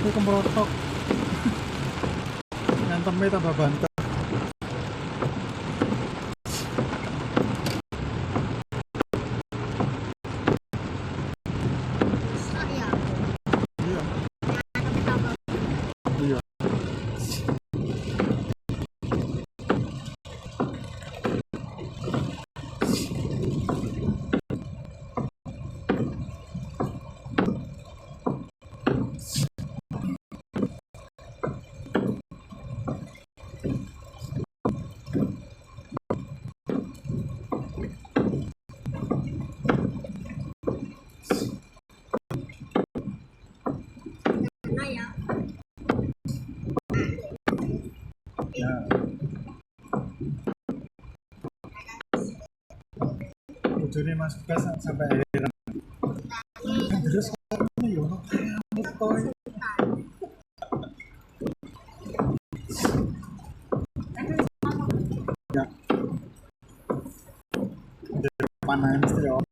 Ini kemrotok. Ngantemnya tambah banter. Iya. Iya. Ya. Ujungnya masuk gas sampai akhir. Terus ini yo, toy. Ya. Jadi panas mesti yo.